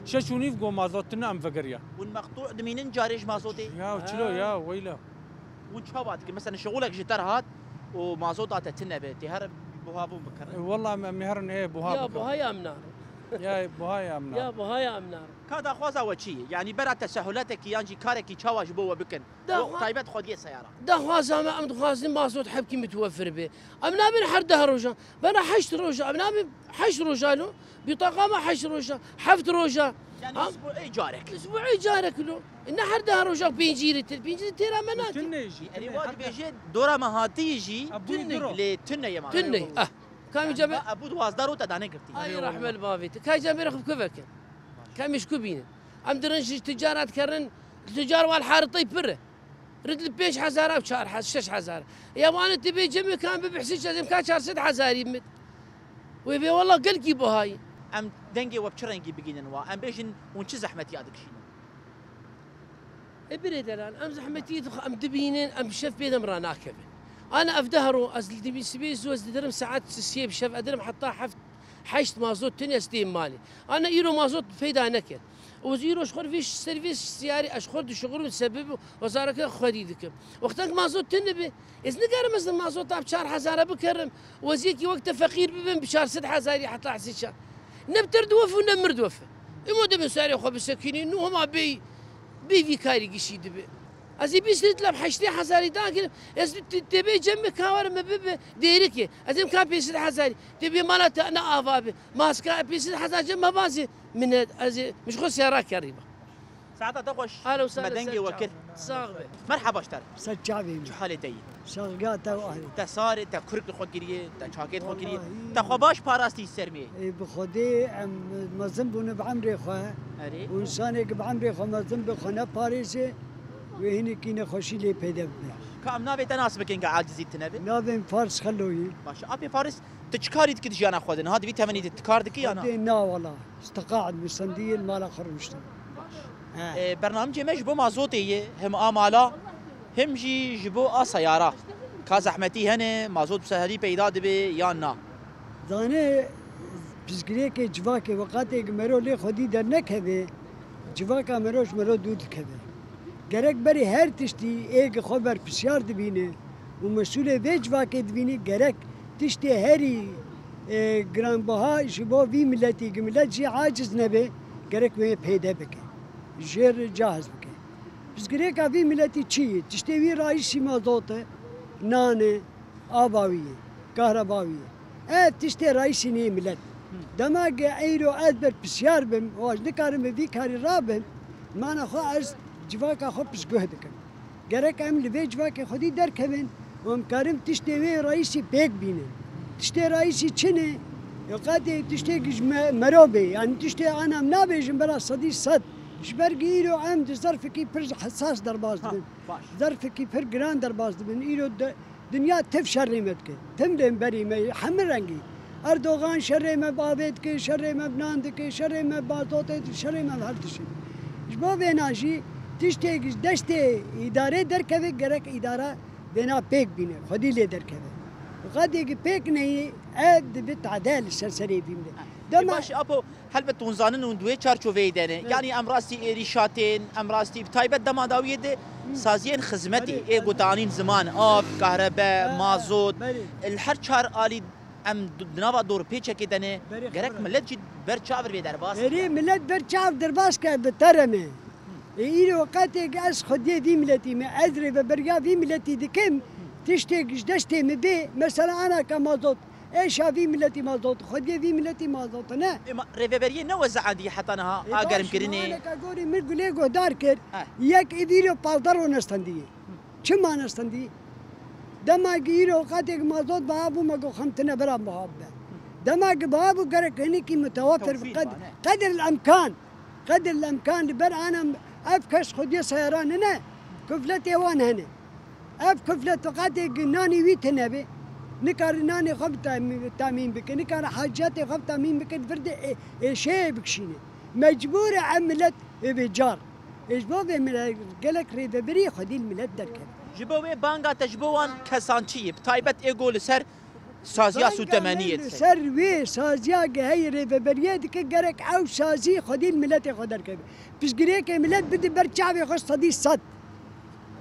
شاشونيف جو مازوت تنا ام فقريا والمقطوع دمين جاريش مازوتي يا وشلو يا ويلا وش هاباتك مثلا شغلك جتر هات ومازوتات تنا بتهرب بوهابو بكر والله مهرن ايه بوهابو يا ابو هيا منار يا بوهاي يا امنا بهاي امنار كادا خوازا وچی یعنی برا تسهلاتك یانجی کارکی چاواش بو بکن طيبات خودی سیاره دخوازا ما ام دخوازين مازوت حبكي متوفر به ام نابن حرده روجا بنا حشت روجا ام نابن حشت روجا له بطاقه ما حشت روجا حفت روجا يعني اسبوعي جارك اسبوعي جارك له ان حرده روجا بينجيري تيرا مناك تنيجي يعني واجب يجي دورا مهاتيجي تني لتني ما تني كم جاب ابو دوازدارو تداني قرتي اي رحمه البافيت كاي جاب رخب كفك كم يشكو بين ام درنج تجارات كرن التجار والحار طيب بره رد البيش حزاره بشهر شش حزاره يا مان تبي جمي كان بحسيش لازم كان شهر 6 حزاري يمد ويبي والله قلقي بهاي ام دنجي وبشرنجي بقينا وا ام بيجن ونش زحمتي هذاك شنو ابرد الان ام زحمتي ام دبينين ام شف بيد امرا ناكبه انا افدهروا ازل دبي سبي زوز درم ساعات سيب شف ادرم حطها حفت حشت مازوت تني استيم مالي انا ايرو مازوت فيدا نكل وزيرو اشخر فيش سيرفيس سياري اشخر شغل متسبب وزارك خديدك وقتك مازوت تنبي اذا نقار مثلا مازوت بشهر حزاره بكرم وزيكي وقت فقير ببن بشهر 6 حزاري حتى حسي شهر نبتر دوف ونمر دوف يمود من ساري خو بالسكينين انه هما بي في كاري قشي دبي ازي بيش تطلب حشتي حزاري داخل تبي جنب كاور ما بيبي ديرك ازي كان بيش حزاري تبي مالت انا افابي ماسكا بيش حزاري جنب بازي من ازي مش خو سيارات كريمه ساعتها تقوش اهلا وسهلا مدنجي وكل صاغبه مرحبا اشتر سجابي شو حالتي شغاتا واهلي تسار تكرك خود كريه تشاكيت خود كريه تخباش باراستي سرمي بخدي مزنبون بعمري خو وانسانك بعمري خو مزنب خنا باريسي وهنا كينا خوشي لي بيدب كم نابي تناسبك انك عاجزي تنبي نابي فارس خلوي ماشي ابي فارس تشكاري تكد جانا خودن هذا في 8 تكار دكي انا لا والله استقاعد بالصنديل ما لا خرجت برنامج مش بو مازوتي هم امالا هم جبو سياره كازحمتي هنا مازوت بسهلي پیدا دبي یا نا زانه بسگری که جواکه وقتی مرو لی خودی در نکه جواکا مروش مرو دود کبه گرک بری هر تشتی ایک خبر بسیار دبینه و مسئول وی جواکه دبینه گرک تشتی هری گرانبها جبو وی ملتی که ملت جی عاجز نبه گرک وی پیدا بکه جر جاهز بکه بسگری که وی ملتی چیه تشتی وی رئیسی مازوته نانه آباویه کهرباویه تشتی رئیسی نی ملت دماغ ایرو ادبر بسیار بم واج نکارم وی کاری رابم من خو از جواکا خو پس گه دکم گرک ام لی جواکا خودی در کبن و ام کارم تشتی وی رئیسی بیگ بینه تشتی رئیسی چنه یقاتی تشتی گج مروبه یعنی تشتی انا ام نابیجم برا صدی صد شبرگ ایرو ام ظرف کی پر حساس در باز دبن ظرف کی پر گران در باز دبن ایرو دنیا تف شرمت که تم دم بری می همه رنگی اردوغان شرم بابت که شرم بناند که شرم بازوت شرم هر چیز جبو بناجی تشتیگش دست اداره درکه گرک اداره بنا پیک بینه خودی لی درکه قدی که پیک نہیں اد بتعدال سرسری بیمه باش ابو هل بتونزانن وندوي چارچوبه دنه يعني امراستي اريشاتين امراستي تايبت دما داويه دي سازين خدمتي اي قطانين زمان اف كهرباء مازوت الحر چار الي ام دنوا دور پیچه که دنه گرک ملت جد بر چاور بی درباس اری ملت بر چاور درباس که بترمه ایرو وقتی که از خودی وی ملتی می ادری و برگا وی ملتی دکم تشتیگش دستی می بی مثلا انا کمازوت ايش هذه ملتي مازوت خدي في ملتي مازوت انا ريفيريه نوزع عندي حتى انا اقرم كريني انا كاغوري مرغلي غدار كر يك ايديرو باودر ونستندي چما نستندي دما غيرو قاتك مازوت بابو ماغو خمتنا برا محبه دما بابو غرك هني كي متوفر قدر الامكان قدر الامكان بر انا افكش خدي سيران هنا كفلتي وان هنا اف كفلت قاتك ناني ويتنبي نكار ناني خب تامين بك نكار حاجاتي خب تامين بك فرد شيء بكشيني مجبور عملت بجار اجبوب من قالك ريبري خدي الملت دركب جبوي بانغا تجبوان كسانشي بتايبت ايجول سر سازيا سو 8 سر وي سازيا هي ريبري ديك قالك او سازي خدي الملت خد دركب بس قريك ملت بدي برچاوي خص صدي صد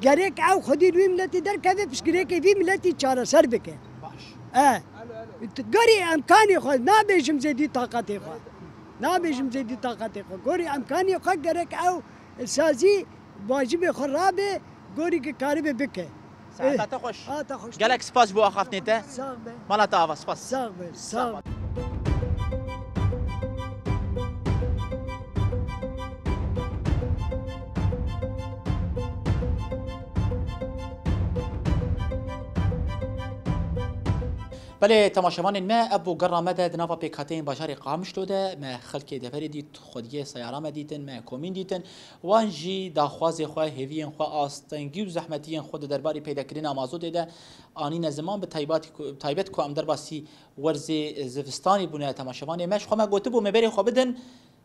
قالك او خدي الملت دركب بس قريك في ملتي چاره سر بك قري امكاني خو ما بيجم زيدي طاقتي خو نابجم زيدي طاقتي خو قوري امكاني خو قرك او سازي واجبي خرابه قوري كاربه بك ساعتها خوش تخش قالك سباس بو اخافتنيته صاغبه مالا تافا سباس صاغبه بله تماشاوان ما ابو قرا مدد نافا بيكاتين بجاري قامش لوده ما خلك دفري ديت خوديه سياره مديتن ما كومين ديتن وانجي داخواز خو هيفين خو استنگي زحمتين خود درباري پیدا کردن مازود ده اني زمان به تایبت کو ام درباسي ورزي زفستاني بونه تماشاوان ماش خو ما گوتبو مبري خو بدن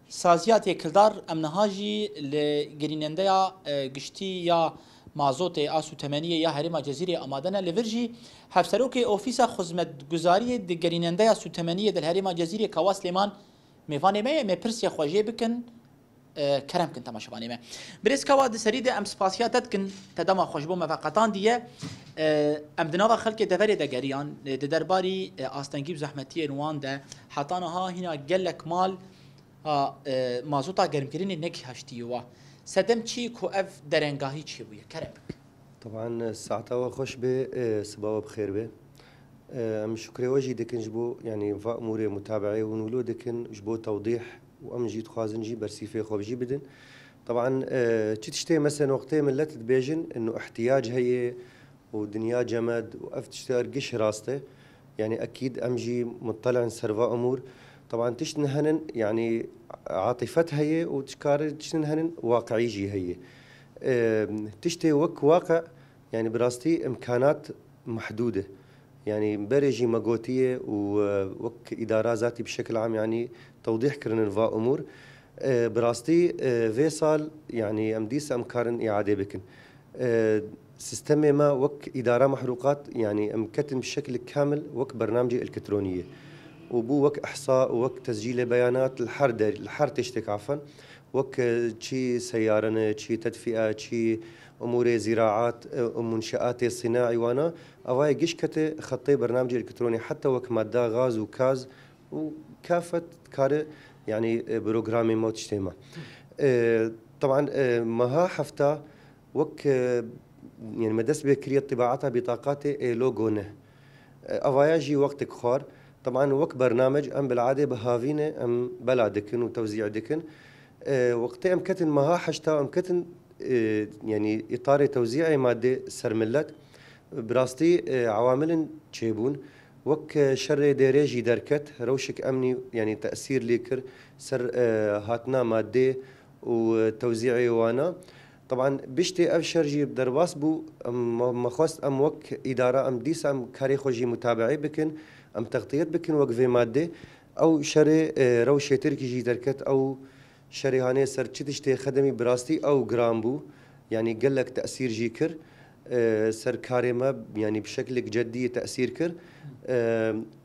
سازيات كلدار امنهاجي لگريننده گشتي یا مازوت آسو تمنیه یا هرم جزیره آمادنه لورجی حفسروک اوفیس خدمتگزاری دگریننده آسو تمنیه در هرم جزیره کواس لیمان میوانه می پرسی خواجه بکن کرم کن تماشاوانه می برس کوا د سرید ام سپاسیاتت کن تدما خوشبو مفقطان دیه ام دناوا خلق دفری دگریان د درباری آستنگیب زحمتی نوان ده حتانها هنا گلک مال مازوتا گرمکرین نک هشتیوا سدم چی کو اف درنگاهی چی بویه کرم طبعا ساعتها خوش به سباب بخير به ام شكري وجهي دكن جبو يعني فا امور متابعه ونولو دكن جبو توضيح وام جيت خوازن جي برسيفي خو بجي بدن طبعا تشتي مثلا وقتين من لت بيجن انه احتياج هي ودنيا جماد وقفت تشتغل قش راسته يعني اكيد امجي مطلع سرفا امور طبعا تشتنهن يعني عاطفتها هي وتشكار تشتنهن واقعي جي هي تشتي واقع يعني براستي امكانات محدوده يعني بريجي مقوتيه ووك اداره ذاتي بشكل عام يعني توضيح كرن فا امور براستي فيصال يعني امديس امكارن اعاده بكن سيستم ما وك اداره محروقات يعني امكتن بشكل كامل وك برنامج الكترونيه وبو وك احصاء وك تسجيل بيانات الحر تشتك عفوا وك شي سيارة شي تدفئة شي امور زراعات منشآت صناعي وانا اواي قشكته خطي برنامج الكتروني حتى وك ماده غاز وكاز وكافه كار يعني بروجرامي موت اجتماع طبعا مها حفتا وك يعني مدس بكريه طباعتها بطاقات لوجونه اوايا جي وقتك خار طبعا وك برنامج ام بالعاده بهافينه ام بلا دكن وتوزيع دكن وقتها ام كتن مها حشتا ام كتن يعني اطار توزيعي ماده سرملت براستي عوامل تشيبون وك شر ديريجي دركت روشك امني يعني تاثير ليكر سر هاتنا ماده وتوزيعي وانا طبعا بشتي ابشر جي بدرباس بو مخوست ام وك اداره ام ديس ام كاري خوجي متابعي بكن ام تغطيات بكن وقفه ماده او شر روشه تركي جي دركت او شري هاني سر تشتي خدمي براستي او جرامبو يعني قال لك تاثير جيكر سر كاريما يعني بشكل جدي تاثير كر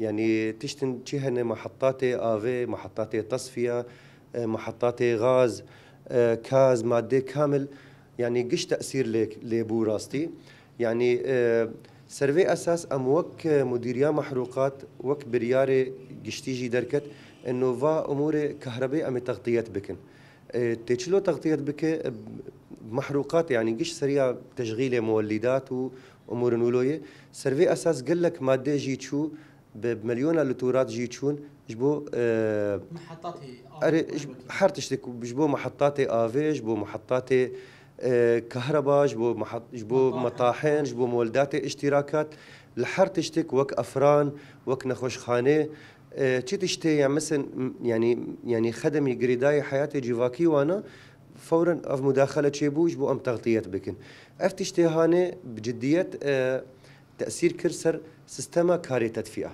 يعني تشتن تشهن محطات افي محطات تصفيه محطات غاز كاز ماده كامل يعني قش تاثير لك لبو راستي يعني سيرفي اساس ام وك مديريه محروقات وك برياري قشتيجي دركت انه فا امور كهرباء ام تغطيات بكن تشلو تغطيات بك محروقات يعني قش سريع تشغيل مولدات وامور نولويه سيرفي اساس قال لك ماده جي تشو بمليون لتورات جي تشون جبو محطات حرتشتك جبو محطات افي جبو محطات كهرباء جبو مطاحن جبو مولدات اشتراكات الحر تشتك وك افران وك نخوشخانه تشي تشتي يعني مثلا يعني خدمي قريداي حياتي جيفاكي وانا فورا اف مداخله شيبو جبو ام تغطيات بكن اف تشتي هاني بجديه تاثير كرسر سيستما كاري تدفئه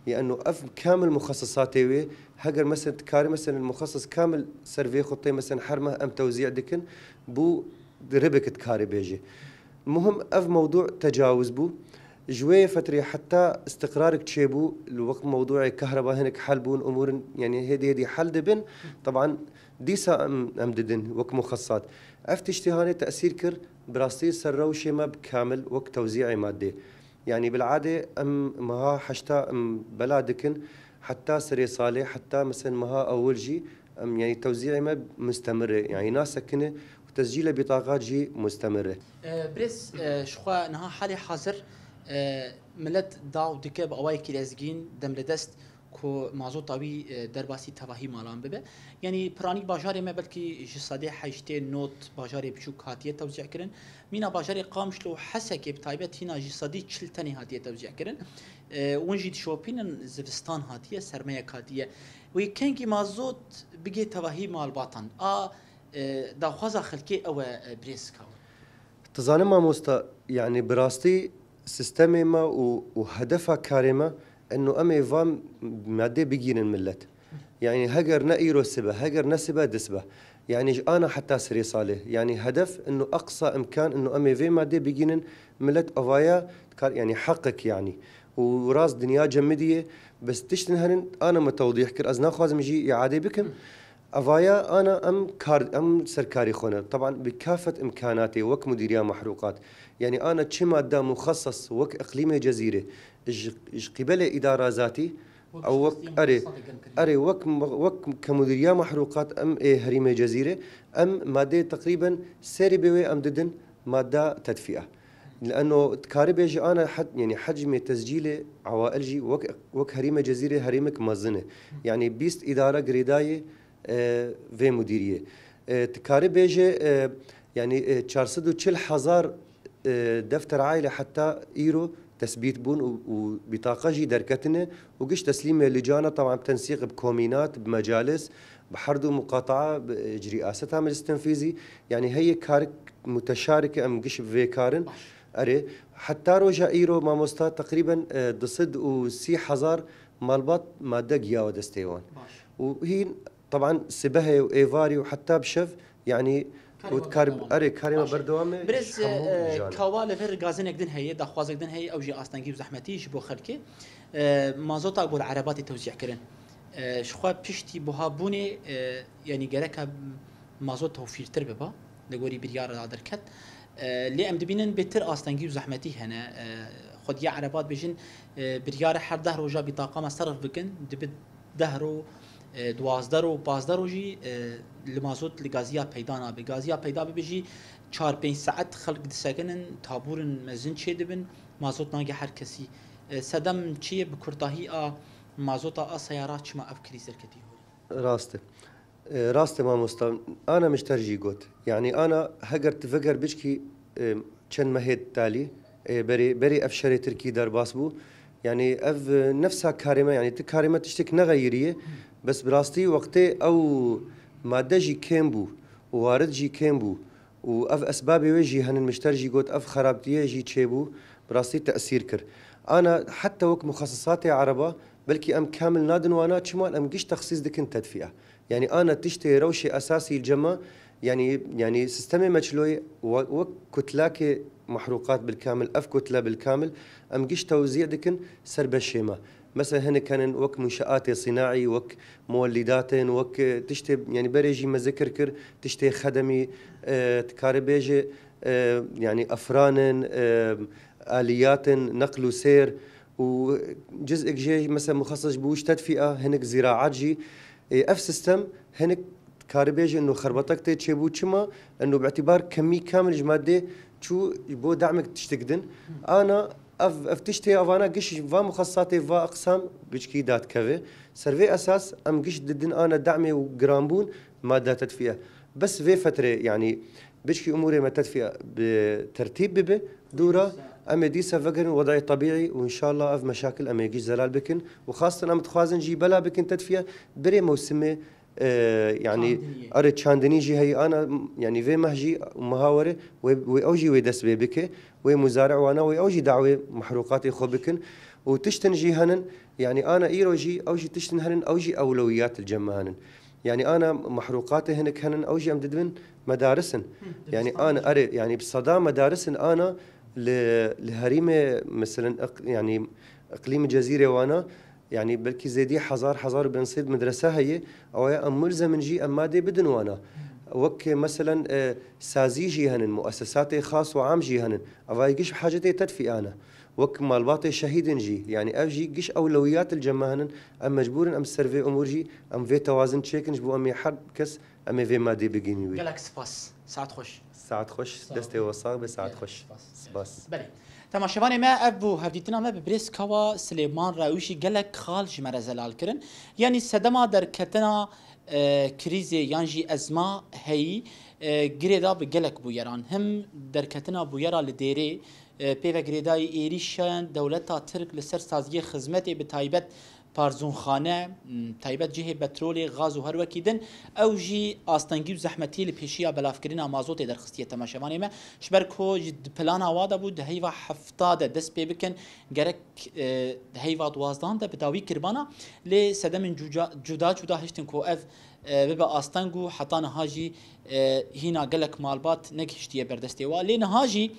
لانه اف كامل مخصصاتي هاجر مثلا كاري مثلا المخصص كامل سيرفي خطي مثلا حرمه ام توزيع دكن بو ربكت كاري بيجي المهم اف موضوع تجاوز بو جوية فترة حتى استقرارك تشيبو الوقت موضوع كهرباء هناك حلبون امور يعني هدي حل دبن طبعا ديسا ام ددن وك مخصصات افتشتي هاني تاثير كر براستي سرو شيما بكامل وقت توزيعي مادي يعني بالعاده ام ما حشتا ام بلادكن حتى سري صالح حتى مثلا مها أول جي يعني توزيعي ما مستمرة يعني ناس سكنة وتسجيل بطاقات جي مستمرة. بريس شخوا نها حالي حاضر ملت داو دكب أواي كيلازجين دم لدست كو مازوت طوي درباسي تواهي مالان ببه يعني براني باجاري ما بلكي جسادي حيشتي نوت باجاري بشوك هاتيه توزيع كرن مينا باجاري قامش لو حسكي بتايبت هنا جسادي تشلتني هاتيه توزيع كرن ونجي شوبين زفستان هاتيه سرميه هاتيه وكانكي مازوت بيجي تواهي مال باطن داخوازا خلكي او بريسكا تظانم ما مستا يعني براستي سيستمي ما وهدفها كارمه انه امي فام مادي بيجين الملت يعني هجر نايرو سبه هجر نسبه دسبه يعني انا حتى سري صالح يعني هدف انه اقصى امكان انه امي في مادي بيجين ملت افايا يعني حقك يعني وراس دنيا جمديه بس تشتنهن انا متوضيح كر ازنا خوازم يجي اعاده بكم افايا انا ام سركاري خونه طبعا بكافه امكاناتي وك مديريه محروقات يعني انا تشي ماده مخصص وك اقليمي جزيره قبل اداره ذاتي او وك اري وك كمديريه محروقات ام هريمه جزيره ام ماده تقريبا سيري بوي ام ددن ماده تدفئه لانه تكاربيجي انا يعني حجم تسجيلي عوائلجي وك هريمه جزيره هريمك مزنه يعني بيست اداره جريدايه في مديريه تكاربيجي يعني 440,000 دفتر عائله حتى ايرو تثبيت بون وبطاقه جي دركتنا وقش تسليمه لجانه طبعا بتنسيق بكومينات بمجالس بحرد ومقاطعه برئاستها مجلس التنفيذي يعني هي كارك متشاركه ام قش في كارن اري حتى روجا ايرو ما مستا تقريبا ضصد وسي حزار مالبات ماده جيا ودستيوان وهي طبعا سبهي وايفاري وحتى بشف يعني وتكارب اري كاريما بردوامه برز كوال فير غازنك دن هي دخوازك دن هي او جي استنجي وزحمتي جبو خلكي مازوتا اقول عربات توزيع كرن شخوا بشتي بوهابوني يعني جالك مازوت وفلتر ببا نقولي بريار هذا الكت اللي ام دبينن بتر استنجي وزحمتي هنا خد يا عربات بيجن بريار حر ظهر وجا بطاقه مصرف بكن دب ظهرو دوازدر و بازدر جی لمازوت لغازیا پیدا نابه غازیا پیدا ببیجی 4-5 ساعت خلق دسکنن تابورن مزن چه دبن مازوت ناگه هر کسی صدم چیه بکرتاهی مازوت سیارات چما افکری سرکتی راسته ما مستم انا مشترجي قلت يعني انا هقر تفكر بشكي كان مهد تالي بري افشري تركي دار باسبو يعني اف نفسها كارمه يعني تكارمه تشتك نغيريه بس براستي وقتي او ماده جي كيمبو وارد جي كيمبو واف اسبابي وجي هن المشترجي قلت اف خرابتيه جي تشيبو براستي تاثير كر انا حتى وك مخصصاتي عربه بلكي ام كامل نادن وانا شمال ام قش تخصيص دكن تدفئه يعني انا تشتي روشي اساسي الجمع يعني سيستمي مشلوي وكتلاكي محروقات بالكامل اف كتله بالكامل ام قش توزيع دكن سرب الشيمه مثلا هنا كان وك منشآت صناعي وك مولدات وك تشتي يعني بريجي مذكر كر تشتي خدمي تكاربيجي يعني افران اليات نقل وسير وجزء جي مثلا مخصص بوش تدفئه هناك زراعات جي اف سيستم هناك كاربيجي انه خربطك تشيبو تشما انه باعتبار كمي كامل جماده شو بو دعمك تشتقدن انا اف تشتي افانا قش فا مخصصاتي فا اقسام بشكي دات كافي سيرفي اساس ام قش ددن انا دعمي وجرامبون ماده تدفئه بس في فتره يعني بشكي اموري ما تدفئه بترتيب ببه دوره ام ديسا فقر وضعي طبيعي وان شاء الله اف مشاكل ام يجي زلال بكن وخاصه ام تخوازن جي بلا بكن تدفئه بري موسمي يعني اريد شاندنيجي هي انا يعني في مهجي مهاوره واوجي ويدس بك ومزارع وانا واوجي دعوه محروقاتي خبكن وتشتنجي هنن يعني انا ايروجي اوجي تشتن هنن اوجي اولويات الجمع هنن يعني انا محروقاتي هنك هنن اوجي امدد من مدارسن يعني انا اري يعني بصدام مدارسن انا لهريمه مثلا يعني اقليم الجزيره وانا يعني بلكي زيدي حزار بنصيب مدرسه هي او ام ملزم نجي ام مادي بدن وانا وك مثلا سازي جي هنن مؤسساتي خاص وعام جي هنن افايقش بحاجتي تدفي انا وك مالباطي شهيد جي يعني افجي قش اولويات الجماهن ام مجبور ام سيرفي امور جي ام في توازن تشيكنج بو ام حد كس ام في مادي بيجيني قالك سباس ساعات خوش ساعات خوش دستي وصاق بساعات خوش سباس بله تمام شبانه ما ابو هفديتنا ما ببريس كوا سليمان راوشي قالك خال جمره زلال كرن يعني سدما دركتنا كريزي يانجي ازما هي جريدا بقلك بويران هم دركتنا بويرا لديري بيفا جريداي ايريشان دولتا ترك لسر سازيه خدمتي بتايبت بارزونخانه تايبت جهه بترول غاز و هر وكيدن او جي استنگي زحمتي لبيشيا بلافكرينا مازوت درخستيه تماشواني ما شبركو جد بلانا وادا بود هيوا حفتاده دس بيبكن جرك هيوا دوازدان ده بداوي كربانا لسدم جدا هشتن كو اف ببا استنگو حتى نهاجي هنا قالك مالبات نكشتيه بردستي ولين هاجي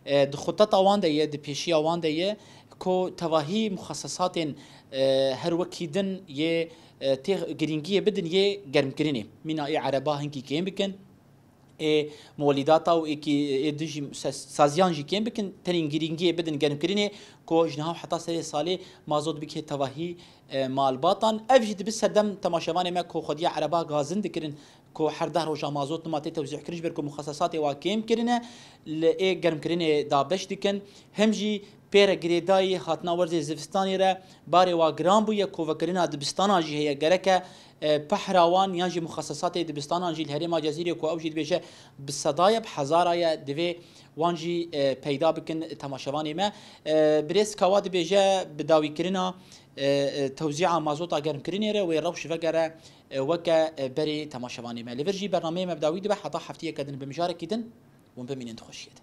دخطط وان ده د بيشيا وان ده كو تواهي مخصصات هر وكيدن يه جرينجيه بدن يه گرم كريني من اي عربا هنكي كيم بكن مولداتا و اي دجي سازيان جي كيم بكن ترين جرينجيه بدن گرم كريني كو جناو حتى سري صالي مازود بك تواهي مال باطن افجد بسدم تماشواني ما كو خديا عربا غازن دكرن كو حرده روجا مازوت نماتي توزيع كريج بركو مخصصات واكيم كرينه لاي گرم كرينه دابش دكن همجي بير جريداي هاتنا ورزي زفستاني را باري وا جرام بو يكو وكرينا دبستانا جي هي جركه بحراوان يانجي مخصصات دبستانا جي الهرم جزيره كو اوجي بيجه بالصدايا بحزارايا دفي وانجي پیدا بكن تماشواني ما بريس كواد بيجه بداوي كرينا توزيع مازوتا گرم كرينه را ويروش فقره وكا بري تماشواني ما لفرجي برنامج مبداوي دبا حتى حفتيه كدن بمشاركه دن وبمين انت خوشيت